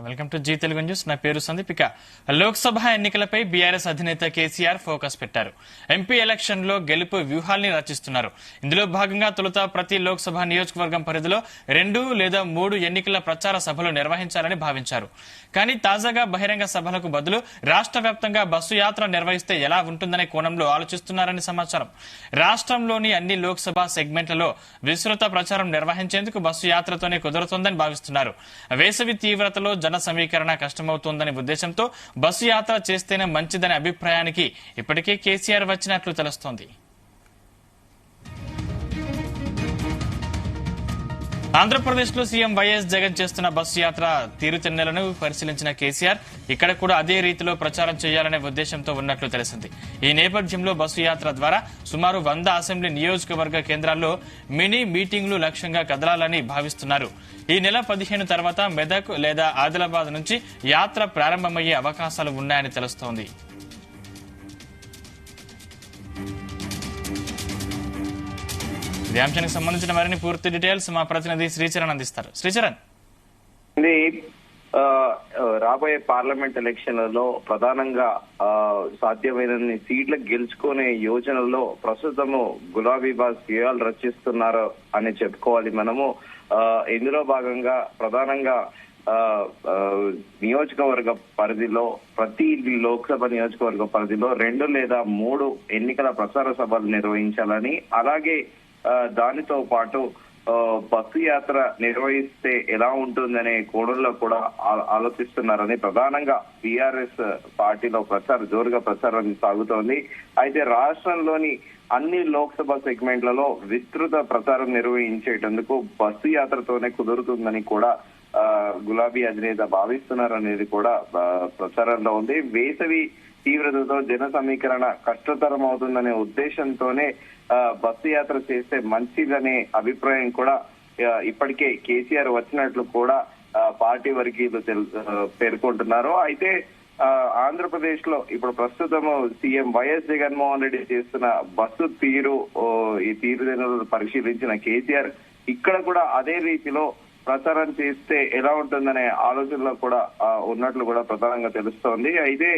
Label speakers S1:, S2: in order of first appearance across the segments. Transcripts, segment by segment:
S1: Welcome to Zee Telugu news. నా పేరు సందీప్. ఇక లోక్సభ ఎన్నికలపై బీఆర్ఎస్ అధినేత కేసీఆర్ ఫోకస్ పెట్టారు. ఎంపీ ఎలక్షన్ లో గెలుపు వ్యూహాల్ని రచిస్తున్నారు. ఇందులో భాగంగా తొలుత ప్రతి లోక్సభ నియోజకవర్గం పరిధిలో 2 లేదా 3 ఎన్నికల ప్రచార సభలు నిర్వహించాలని భావించారు. కానీ తాజాగా బహిరంగ సభలకు బదులు రాష్ట్ర వ్యాప్తంగా బస్సు యాత్ర నిర్వహిస్తే ఎలా ఉంటుందనే కోణంలో ఆలోచిస్తున్నారని సమాచారం. రాష్ట్రంలోని అన్ని లోక్సభ సెగ్మెంట్లలో విస్తృత ప్రచారం నిర్వహించేందుకు బస్సు యాత్రతోనే కుదురుతుందని భావిస్తున్నారు. వేసవి తీవ్రతలో జన సమీకరణ కష్టమవుతోందనే ఉద్దేశంతో బస్సు యాత్ర చేస్తేనే మంచిదనే అభిప్రాయానికి ఇప్పటికే కేసీఆర్ వచ్చినట్లు తెలుస్తోంది. ఆంధ్రప్రదేశ్ లో సీఎం వైఎస్ జగన్ చేస్తున్న బస్సు యాత్ర తీరుతెన్నులను పరిశీలించిన కేసీఆర్ ఇక్కడ కూడా అదే రీతిలో ప్రచారం చేయాలనే ఉద్దేశంతో ఉన్నట్లు తెలిసింది. ఈ నేపథ్యంలో బస్సు యాత్ర ద్వారా సుమారు 100 అసెంబ్లీ నియోజకవర్గ కేంద్రాల్లో మినీ మీటింగ్లు లక్ష్యంగా కదలాలని భావిస్తున్నారు. ఈ నెల 15 తర్వాత మెదక్ లేదా ఆదిలాబాద్ నుంచి యాత్ర ప్రారంభమయ్యే అవకాశాలు ఉన్నాయని తెలుస్తోంది. ఈ అంశానికి సంబంధించిన మరిన్ని పూర్తి డీటెయిల్స్ మా ప్రతినిధి శ్రీచరణ్ అందిస్తారు. శ్రీచరణ్,
S2: రాబోయే పార్లమెంట్ ఎలక్షన్లలో ప్రధానంగా సాధ్యమైనన్ని సీట్లకు గెలుచుకునే యోజనలో ప్రస్తుతము గులాబీ బాస్ వ్యూహాలు రచిస్తున్నారు అని చెప్పుకోవాలి మనము. ఇందులో భాగంగా ప్రధానంగా నియోజకవర్గ పరిధిలో ప్రతి లోక్సభ నియోజకవర్గ పరిధిలో 2 లేదా 3 ఎన్నికల ప్రచార సభలు నిర్వహించాలని, అలాగే దానితో పాటు బస్సు యాత్ర నిర్వహిస్తే ఎలా ఉంటుందనే కోణంలో కూడా ఆలోచిస్తున్నారని ప్రధానంగా బీఆర్ఎస్ పార్టీలో జోరుగా ప్రచారం సాగుతోంది. అయితే రాష్ట్రంలోని అన్ని లోక్సభ సెగ్మెంట్లలో విస్తృత ప్రచారం నిర్వహించేటందుకు బస్సు యాత్రతోనే కుదురుతుందని కూడా గులాబీ అధినేత భావిస్తున్నారనేది కూడా ప్రచారంలో ఉంది. వేసవి తీవ్రతతో జన సమీకరణ కష్టతరం అవుతుందనే ఉద్దేశంతోనే బస్సు యాత్ర చేస్తే మంచిదనే అభిప్రాయం కూడా ఇప్పటికే కేసీఆర్ వచ్చినట్లు కూడా పార్టీ వర్గీయులు పేర్కొంటున్నారు. అయితే ఆంధ్రప్రదేశ్ లో ఇప్పుడు ప్రస్తుతం సీఎం వైఎస్ జగన్మోహన్ రెడ్డి చేస్తున్న బస్సు ఈ తీరుదెన్నులను పరిశీలించిన కేసీఆర్ ఇక్కడ కూడా అదే రీతిలో ప్రచారం చేస్తే ఎలా ఉంటుందనే ఆలోచనలో కూడా ఉన్నట్లు కూడా ప్రధానంగా తెలుస్తోంది. అయితే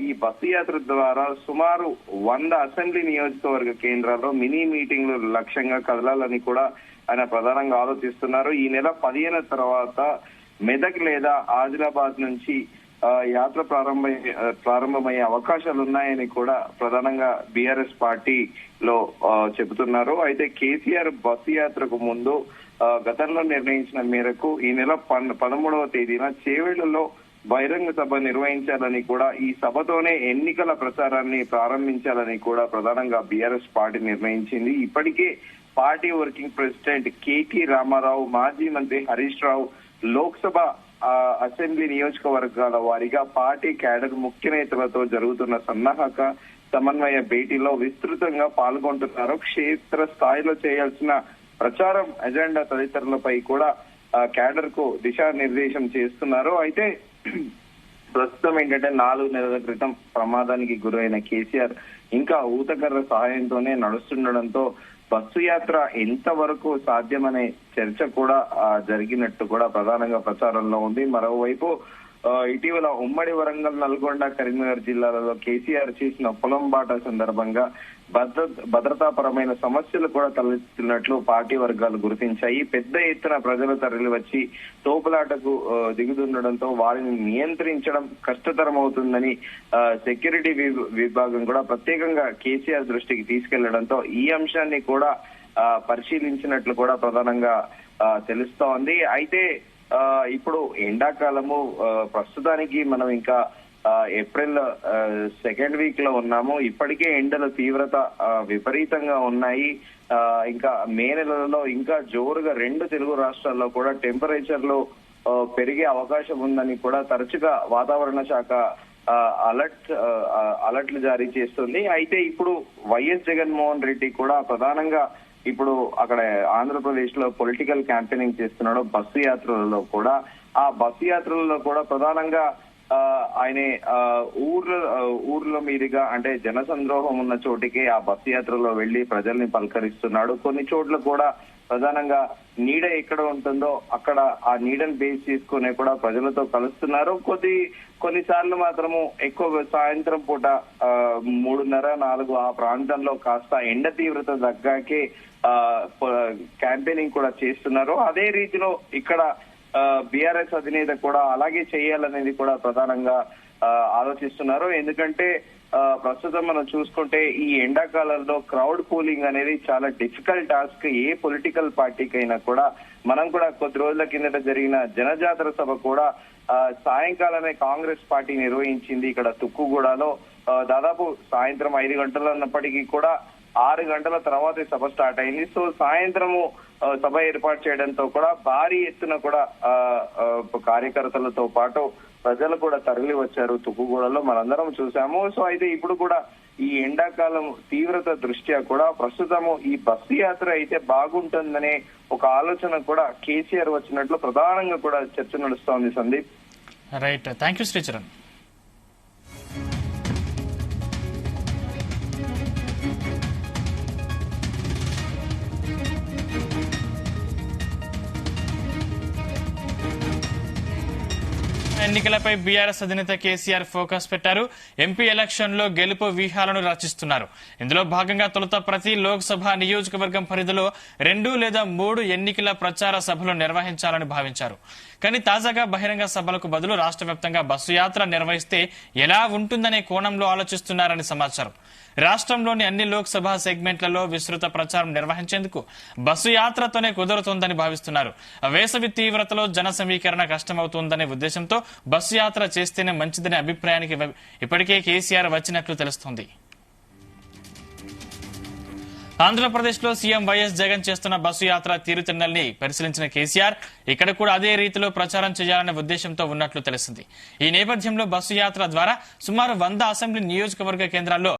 S2: ఈ బస్సు యాత్ర ద్వారా సుమారు 100 అసెంబ్లీ నియోజకవర్గ కేంద్రాల్లో మినీ మీటింగ్లు లక్ష్యంగా కదలాలని కూడా ఆయన ప్రధానంగా ఆలోచిస్తున్నారు. ఈ నెల 15 తర్వాత మెదక్ లేదా ఆదిలాబాద్ నుంచి యాత్ర ప్రారంభమయ్యే అవకాశాలు ఉన్నాయని కూడా ప్రధానంగా బీఆర్ఎస్ పార్టీలో చెబుతున్నారు. అయితే కేసీఆర్ బస్సు యాత్రకు ముందు గతంలో నిర్ణయించిన మేరకు ఈ నెల 13వ తేదీన చేవెళ్లలో బహిరంగ సభ నిర్వహించాలని కూడా, ఈ సభతోనే ఎన్నికల ప్రచారాన్ని ప్రారంభించాలని కూడా ప్రధానంగా బీఆర్ఎస్ పార్టీ నిర్ణయించింది. ఇప్పటికే party working president KT Rama Rao, మాజీ మంత్రి హరీష్ రావు లోక్సభ అసెంబ్లీ నియోజకవర్గాల వారీగా పార్టీ క్యాడర్ ముఖ్య నేతలతో జరుగుతున్న సన్నాహక సమన్వయ భేటీలో విస్తృతంగా పాల్గొంటున్నారు. క్షేత్ర స్థాయిలో చేయాల్సిన ప్రచారం ఎజెండా తదితరులపై కూడా క్యాడర్ కు దిశానిర్దేశం చేస్తున్నారు. అయితే ప్రస్తుతం ఏంటంటే 4 నెలల క్రితం ప్రమాదానికి గురైన కేసీఆర్ ఇంకా ఊతకర్ర సహాయంతోనే నడుస్తుండడంతో బస్సు యాత్ర ఎంతవరకు సాధ్యమనే చర్చ కూడా జరిగినట్టు కూడా ప్రధానంగా ప్రచారంలో ఉంది. మరోవైపు ఇటీవల ఉమ్మడి వరంగల్, నల్గొండ, కరీంనగర్ జిల్లాలలో కేసీఆర్ చేసిన పొలం బాట సందర్భంగా భద్రతాపరమైన సమస్యలు కూడా తలెత్తుతున్నట్లు పార్టీ వర్గాలు గుర్తించాయి. పెద్ద ఎత్తున ప్రజలు తరలి వచ్చి తోపులాటకు దిగుతుండడంతో వారిని నియంత్రించడం కష్టతరం అవుతుందని సెక్యూరిటీ విభాగం కూడా ప్రత్యేకంగా కేసీఆర్ దృష్టికి తీసుకెళ్లడంతో ఈ అంశాన్ని కూడా పరిశీలించినట్లు కూడా ప్రధానంగా తెలుస్తోంది. అయితే ఇప్పుడు ఎండాకాలము ప్రస్తుతానికి మనం ఇంకా ఏప్రిల్ 2nd వీక్ లో ఉన్నాము. ఇప్పటికే ఎండల తీవ్రత విపరీతంగా ఉన్నాయి. ఇంకా మే నెలలో ఇంకా జోరుగా 2 తెలుగు రాష్ట్రాల్లో కూడా టెంపరేచర్లు పెరిగే అవకాశం ఉందని కూడా తరచుగా వాతావరణ శాఖ అలర్ట్లు జారీ చేస్తుంది. అయితే ఇప్పుడు వైఎస్ జగన్మోహన్ రెడ్డి కూడా ప్రధానంగా ఇప్పుడు అక్కడ ఆంధ్రప్రదేశ్ లో పొలిటికల్ క్యాంపెయినింగ్ చేస్తున్నాడు. బస్సు యాత్రలలో కూడా ప్రధానంగా ఆయన ఊర్ల మీదుగా అంటే జనసంద్రోహం ఉన్న చోటికి ఆ బస్సు యాత్రలో వెళ్లి ప్రజల్ని పలకరిస్తున్నాడు. కొన్ని చోట్ల కూడా ప్రధానంగా నీడ ఎక్కడ ఉంటుందో అక్కడ ఆ నీడను బేస్ చేసుకునే కూడా ప్రజలతో కలుస్తున్నారు. కొన్నిసార్లు మాత్రము ఎక్కువ సాయంత్రం పూట 3:30-4 ఆ ప్రాంతంలో కాస్త ఎండ తీవ్రత తగ్గాకే క్యాంపెయినింగ్ కూడా చేస్తున్నారు. అదే రీతిలో ఇక్కడ బీఆర్ఎస్ అధినేత కూడా అలాగే చేయాలనేది కూడా ప్రధానంగా ఆలోచిస్తున్నారు. ఎందుకంటే ప్రస్తుతం మనం చూసుకుంటే ఈ ఎండాకాలంలో క్రౌడ్ పూలింగ్ అనేది చాలా డిఫికల్ట్ టాస్క్. ఏ పొలిటికల్ పార్టీకి అయినా కూడా. మనం కూడా కొద్ది రోజుల కిందట జరిగిన జనజాతర సభ కూడా సాయంకాలమే కాంగ్రెస్ పార్టీ నిర్వహించింది ఇక్కడ తుక్కుగూడలో. దాదాపు సాయంత్రం 5 గంటలు అన్నప్పటికీ కూడా 6 గంటల తర్వాతే సభ స్టార్ట్ అయింది. సో సాయంత్రము సభ ఏర్పాటు చేయడంతో కూడా భారీ ఎత్తున కూడా కార్యకర్తలతో పాటు ప్రజలు కూడా తరలి వచ్చారు తుక్కుగూడలో, మనందరం చూసాము. సో అయితే ఇప్పుడు కూడా ఈ ఎండాకాలం తీవ్రత దృష్ట్యా కూడా ప్రస్తుతము ఈ బస్సు యాత్ర అయితే బాగుంటుందనే ఒక ఆలోచన కూడా కేసీఆర్ వచ్చినట్లు ప్రధానంగా కూడా చర్చ నడుస్తోంది. Sandeep.
S1: Right, thank you Sricharan. ఎన్నికలపై బీఆర్ఎస్ అధినేత కేసీఆర్ ఫోకస్ పెట్టారు. ఎంపీ ఎలక్షన్ లో గెలుపు వ్యూహాలను రచిస్తున్నారు. ఇందులో భాగంగా తొలుత ప్రతి లోక్సభ నియోజకవర్గం పరిధిలో 2 లేదా 3 ఎన్నికల ప్రచార సభలు నిర్వహించాలని భావించారు. కానీ తాజాగా బహిరంగ సభలకు బదులు రాష్ట్ర వ్యాప్తంగా బస్సు యాత్ర నిర్వహిస్తే ఎలా ఉంటుందనే కోణంలో ఆలోచిస్తున్నారని సమాచారం. రాష్ట్రంలోని అన్ని లోక్సభ సెగ్మెంట్లలో విస్తృత ప్రచారం నిర్వహించేందుకు బస్సు యాత్రతోనే కుదురుతుందని భావిస్తున్నారు. వేసవి తీవ్రతలో జన సమీకరణ కష్టమవుతుందనే ఉద్దేశంతో బస్సు యాత్ర చేస్తేనే మంచిదనే అభిప్రాయానికి ఇప్పటికే కేసీఆర్ వచ్చినట్లు తెలుస్తోంది. ఆంధ్రప్రదేశ్ లో సీఎం వైఎస్ జగన్ చేస్తున్న బస్సు యాత్ర తీరుతెన్నుల్ని పరిశీలించిన కేసీఆర్ ఇక్కడ కూడా అదే రీతిలో ప్రచారం చేయాలనే ఉద్దేశంతో ఉన్నట్లు తెలిసింది. ఈ నేపథ్యంలో బస్సు యాత్ర ద్వారా సుమారు 100 అసెంబ్లీ నియోజకవర్గ కేంద్రాల్లో